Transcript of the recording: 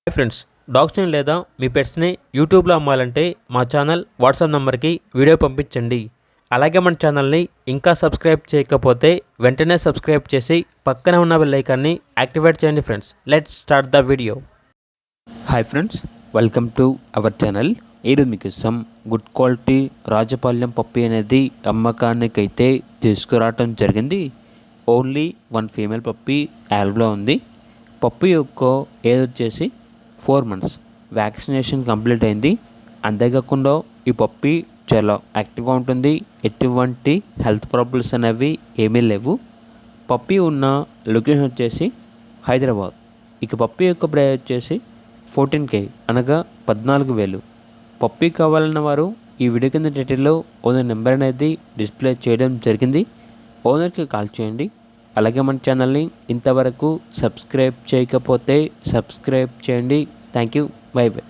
Hi friends, డాగ్స్ని లేదా మీ పెట్స్ని యూట్యూబ్లో అమ్మాలంటే మా ఛానల్ వాట్సాప్ నెంబర్కి వీడియో పంపించండి. అలాగే మన ఛానల్ని ఇంకా సబ్స్క్రైబ్ చేయకపోతే వెంటనే సబ్స్క్రైబ్ చేసి పక్కనే ఉన్న బెల్ ఐకాన్ని యాక్టివేట్ చేయండి. Friends, let's start the video. Hi friends, welcome to our channel. ఈరోజు మీకోసం గుడ్ క్వాలిటీ రాజపాలెం పప్పి అనేది అమ్మకానికైతే తీసుకురావటం జరిగింది. ఓన్లీ వన్ ఫీమేల్ పప్పి యాల్బ్లో ఉంది. పప్పి యొక్క ఏజ్ వచ్చేసి 4 months. వ్యాక్సినేషన్ కంప్లీట్ అయింది. అంతేకాకుండా ఈ పప్పి చాలా యాక్టివ్గా ఉంటుంది. ఎటువంటి హెల్త్ ప్రాబ్లమ్స్ అనేవి ఏమీ లేవు. పప్పి ఉన్న లొకేషన్ వచ్చేసి హైదరాబాద్. ఇక పప్పి యొక్క ప్రైస్ వచ్చేసి 14K అనగా 14,000. పప్పి కావాలన్న వారు ఈ వీడియో కింద డీటెయిల్లో ఓనర్ నెంబర్ అనేది డిస్ప్లే చేయడం జరిగింది. ఓనర్కి కాల్ చేయండి. అలాగే మన ఛానల్ని ఇంతవరకు సబ్స్క్రైబ్ చేయకపోతే సబ్స్క్రైబ్ చేయండి. Thank you. By by.